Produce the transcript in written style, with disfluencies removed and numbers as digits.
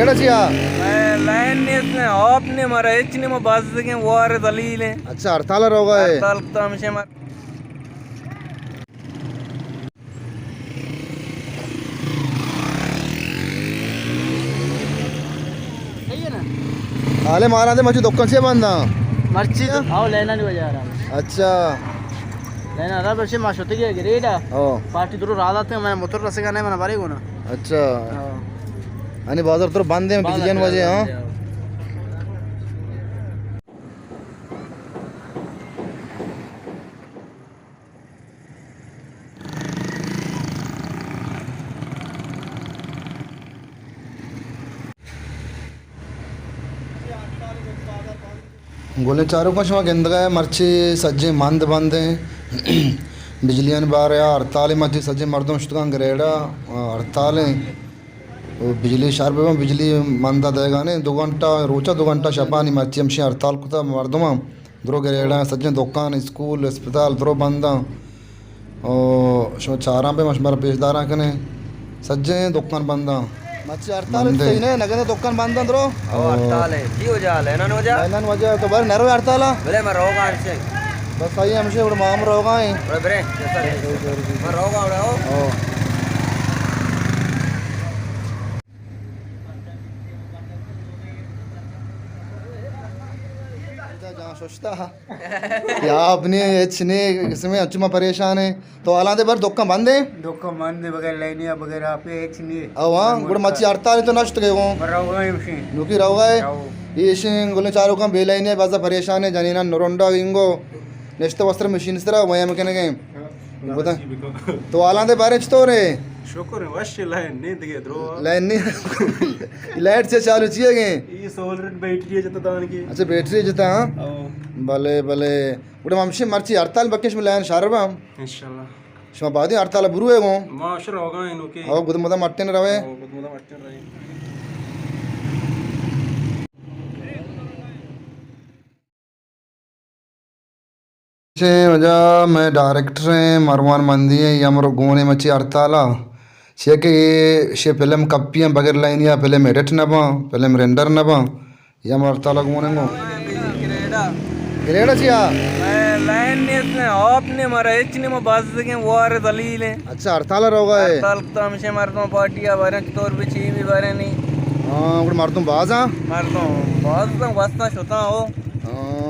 Gereda siya? Line ने इसने आपने मारा इतने में बाज के वो आ रहे दलील हैं अच्छा हड़ताल होगा है। हड़ताल तो हमसे मार सही है ना आले मारा दे मची दुकान से बंदा। मर्ची आओ लेना नहीं बजा रहा अच्छा लेना रहा बस माशोती के ग्रेडा ओ पार्टी दूर रात आते हैं मैं मोटर रसे का नहीं मना बारी को ना अच्छा आणि बाजार तर बंद है बिजलियन वजह हाँ। गोले चारों का शवा गेंदगा है मर्ची सज्जे मंद बंद हैं बिजलियां बार या हड़ताल मर्ची सज्जे मर्दों शुतकां ग्रेडा हड़ताल है बिजली शार्प में बिजली मंदा देगा ने 2 घंटा रोचा 2 घंटा शपानी मर्ची हमशी हड़ताल को था मर्दमा द्रो ग्रेडा सज्जे दुकान स्कूल अस्पताल द्रो बंदा और शो चारा पे मशमर पेशदारा कने सज्जे दुकान बंदा मच्छी हड़ताल सही ने नगद दुकान बंद द्रो हड़ताल है जी हो जा लेना न हो जा ऐलान वजह तो बर नरो हड़ताल बोले मैं रोगा से बस सही हमसे उड़ माम रोगा है बरे मैं रोगा उड़ाओ ओ जहाँ सोचता या अपने इतने इसमें अचुमा परेशान है तो आलादे बर दुकान बंद है दुकान बंद वगैरह लेनिया वगैरह पे एक नहीं अब हाँ गुड़ मच्छी हड़ताल है तो नष्ट गए वो रोगा है मशीन नुकी रहोगा है ये शिंग गोले चारों का बेलाइन है बाजा परेशान है जानीना नरोंडा इंगो नेक्स्ट वस्त्र मशीन इस तरह वया में कहने गए बता तो आलादे बारे तो रे शुक्र है वश लाइन नहीं दिखे द्रो लाइन नहीं लाइट से चालू चाहिए गए ये सोलर बैटरी है जता दान की अच्छा बैटरी जता हाँ भले भले उड़े ममशी मर्ची हड़ताल बकेश में लाइन शारबा इंशाल्लाह शमा बादी हड़ताल बुरु है वो माशर होगा इनके और गुद मदा मट्टे न रवे गुद मुदा मट्टे रहे छे वजह मैं डायरेक्टर हैं मरवान मंदी है या मरो गोने मची हड़ताला छे के शे फिल्म कप्पियां बगैर लाइन या फिल्म एडिट न बा फिल्म रेंडर न बा या मर हड़ताला गोने को ग्रेडा छिया लाइन ने इसने आपने मारा इतने में बाज के वो आ रहे दलील हैं अच्छा हड़ताल होगा है हड़ताल तो हमसे मारता पार्टियां बारे तौर पे छी भी बारे नहीं हाँ उड़ मार तुम बाज हाँ मारता हूँ बहुत तो वस्ता होता हो हाँ